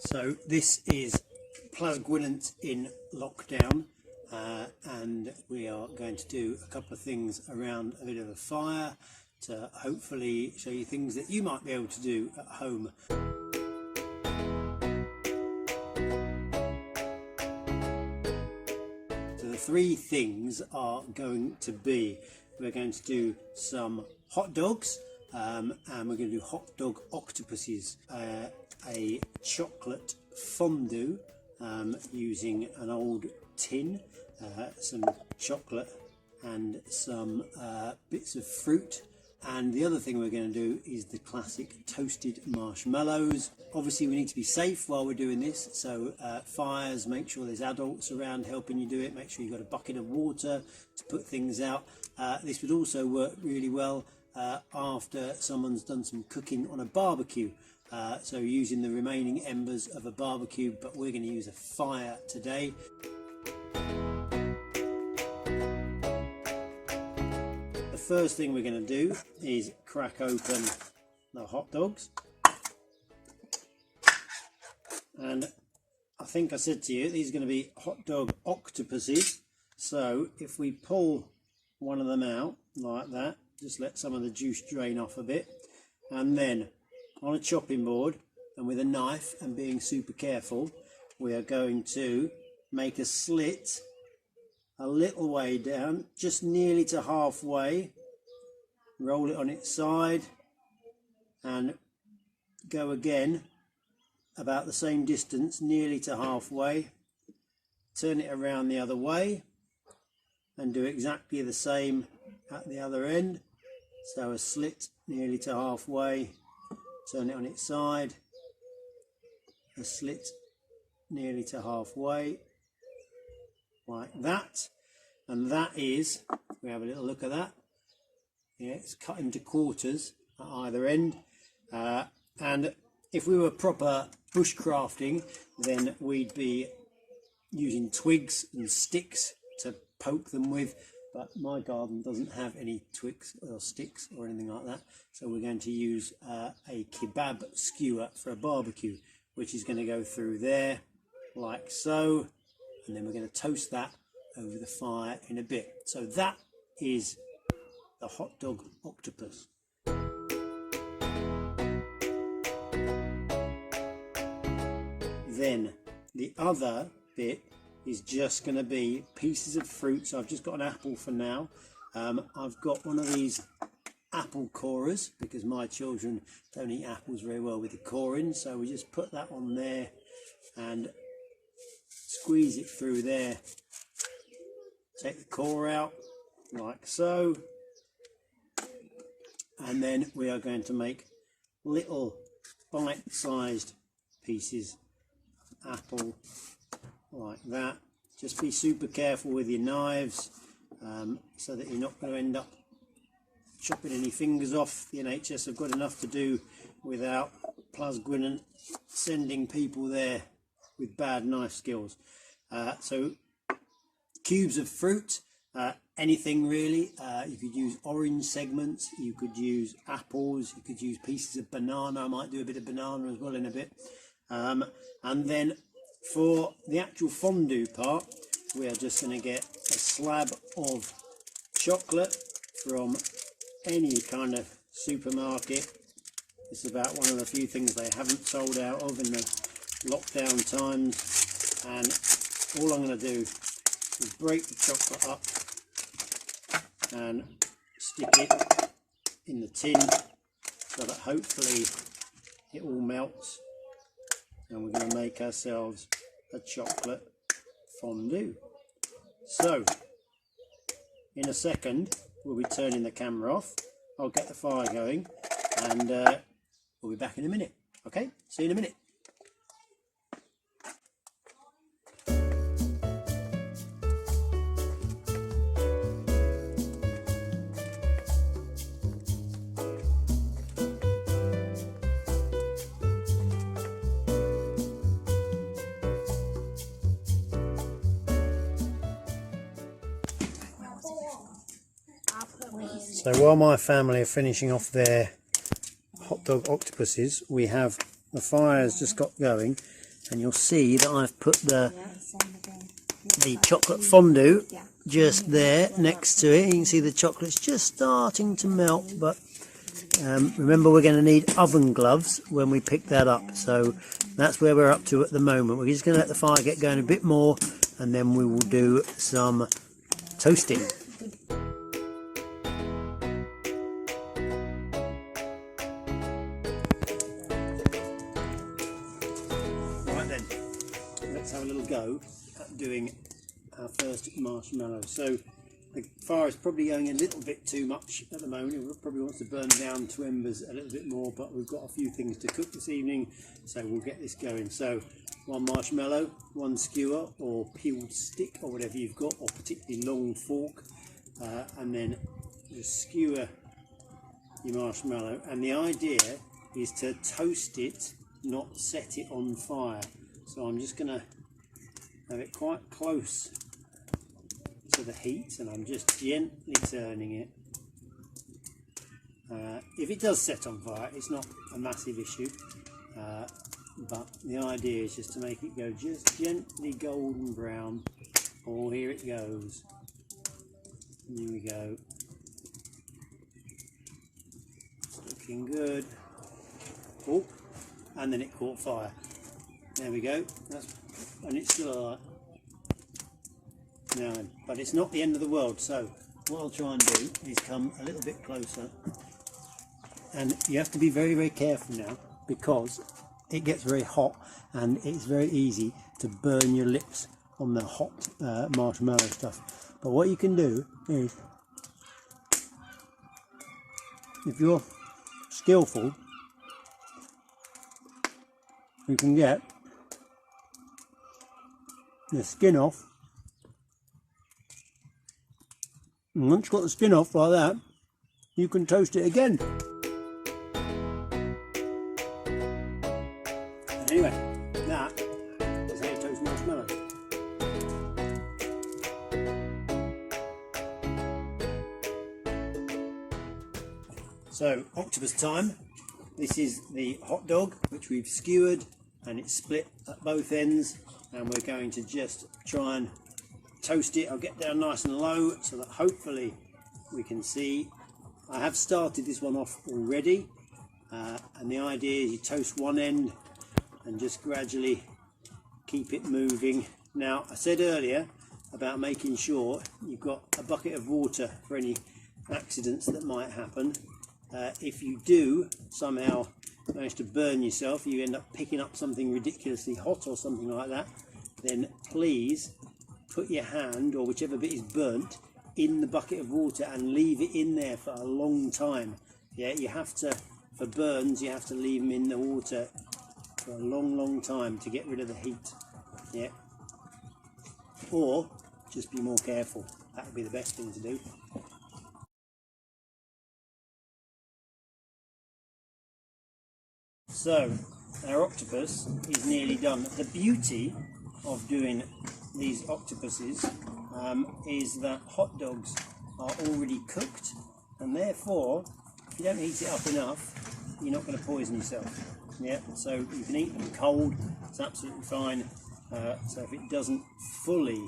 So this is Plas Gwynant in lockdown, and we are going to do a couple of things around a bit of a fire to hopefully show you things that you might be able to do at home. So the three things are going to be, we're going to do some hot dogs, and we're going to do Hotdog Octopuses, a chocolate fondue using an old tin, some chocolate and some bits of fruit. And the other thing we're going to do is the classic toasted marshmallows. Obviously we need to be safe while we're doing this, so fires, make sure there's adults around helping you do it, make sure you've got a bucket of water to put things out. This would also work really well after someone's done some cooking on a barbecue. So using the remaining embers of a barbecue, but we're going to use a fire today. The first thing we're going to do is crack open the hot dogs. And I think I said to you, these are going to be Hotdog Octopuses. So if we pull one of them out like that, just let some of the juice drain off a bit, and then on a chopping board and with a knife, and being super careful, we are going to make a slit a little way down, just nearly to halfway, roll it on its side and go again about the same distance, nearly to halfway, turn it around the other way and do exactly the same at the other end. So a slit nearly to halfway, turn it on its side, a slit nearly to halfway, like that. And that is, we have a little look at that, yeah, it's cut into quarters at either end. And if we were proper bushcrafting, then we'd be using twigs and sticks to poke them with, but my garden doesn't have any twigs or sticks or anything like that, so we're going to use a kebab skewer for a barbecue, which is going to go through there like so, and then we're going to toast that over the fire in a bit. So that is the Hotdog Octopus. Then the other bit is just going to be pieces of fruit. So I've just got an apple for now. I've got one of these apple corers because my children don't eat apples very well with the core in, so we just put that on there and squeeze it through there, take the core out like so, and then we are going to make little bite-sized pieces of apple like that. Just be super careful with your knives so that you're not going to end up chopping any fingers off. The NHS have got enough to do without Plas Gwynant sending people there with bad knife skills. So cubes of fruit, anything really. You could use orange segments, you could use apples, you could use pieces of banana. I might do a bit of banana as well in a bit. And then for the actual fondue part, we are just going to get a slab of chocolate from any kind of supermarket. It's about one of the few things they haven't sold out of in the lockdown times. And all I'm going to do is break the chocolate up and stick it in the tin so that hopefully it all melts. And we're going to make ourselves a chocolate fondue. So in a second we'll be turning the camera off, I'll get the fire going, and we'll be back in a minute. Okay, see you in a minute. So while my family are finishing off their Hotdog Octopuses, we have the fire has just got going, and you'll see that I've put the chocolate fondue just there next to it. You can see the chocolate's just starting to melt, but remember, we're going to need oven gloves when we pick that up, so that's where we're up to at the moment. We're just going to let the fire get going a bit more, and then we will do some toasting. Right then, let's have a little go at doing our first marshmallow. So the fire is probably going a little bit too much at the moment. It probably wants to burn down to embers a little bit more, but we've got a few things to cook this evening, so we'll get this going. So 1 marshmallow, 1 skewer or peeled stick or whatever you've got, or particularly long fork, and then just skewer your marshmallow. And the idea is to toast it, not set it on fire. So I'm just going to have it quite close to the heat, and I'm just gently turning it. If it does set on fire, it's not a massive issue, but the idea is just to make it go just gently golden brown. Oh, here it goes. Here we go. It's looking good. Oh, and then it caught fire. There we go. And it's still alight. Now then, but it's not the end of the world, so what I'll try and do is come a little bit closer, and you have to be very, very careful now, because it gets very hot and it's very easy to burn your lips on the hot marshmallow stuff. But what you can do is, if you're skillful, you can get the skin off. And once you've got the skin off like that, you can toast it again. Anyway, that is how you toast marshmallow. So, octopus time. This is the hot dog, which we've skewered, and it's split at both ends, and we're going to just try and toast it. I'll get down nice and low so that hopefully we can see. I have started this one off already, and the idea is you toast one end and just gradually keep it moving. Now, I said earlier about making sure you've got a bucket of water for any accidents that might happen. If you do somehow manage to burn yourself, you end up picking up something ridiculously hot or something like that, then please put your hand, or whichever bit is burnt, in the bucket of water and leave it in there for a long time. Yeah, you have to, for burns, you have to leave them in the water for a long time to get rid of the heat. Yeah, or just be more careful. That would be the best thing to do. So our octopus is nearly done. The beauty of doing these octopuses is that hot dogs are already cooked, and therefore if you don't heat it up enough, you're not going to poison yourself. Yeah, so you can eat them cold, it's absolutely fine. So if it doesn't fully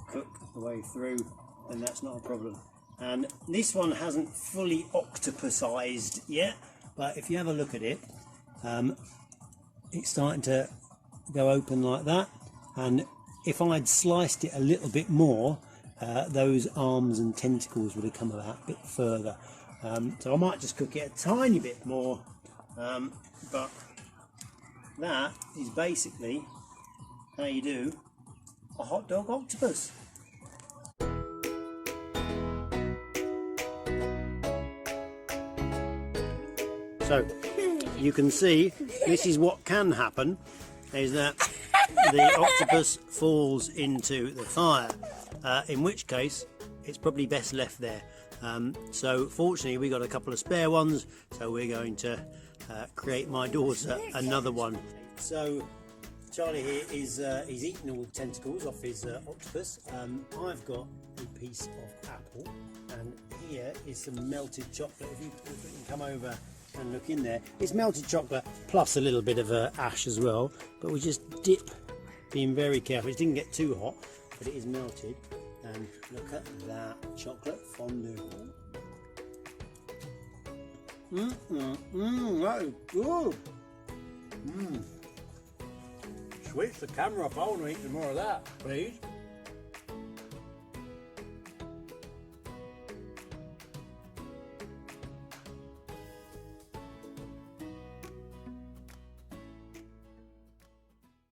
cook the way through, then that's not a problem. And this one hasn't fully octopusized yet, but if you have a look at it, it's starting to go open like that, and if I'd sliced it a little bit more, those arms and tentacles would have come out a bit further. So I might just cook it a tiny bit more, but that is basically how you do a hot dog octopus. So you can see, this is what can happen, is that the octopus falls into the fire, in which case it's probably best left there. So fortunately we got a couple of spare ones, so we're going to create my daughter another one. So Charlie here is he's eaten all the tentacles off his octopus. I've got a piece of apple, and here is some melted chocolate. If you can come over and look in there. It's melted chocolate plus a little bit of ash as well, but we just dip, being very careful. It didn't get too hot, but it is melted. And look at that chocolate fondue. That is good. Switch the camera off. I want to eat some more of that, please.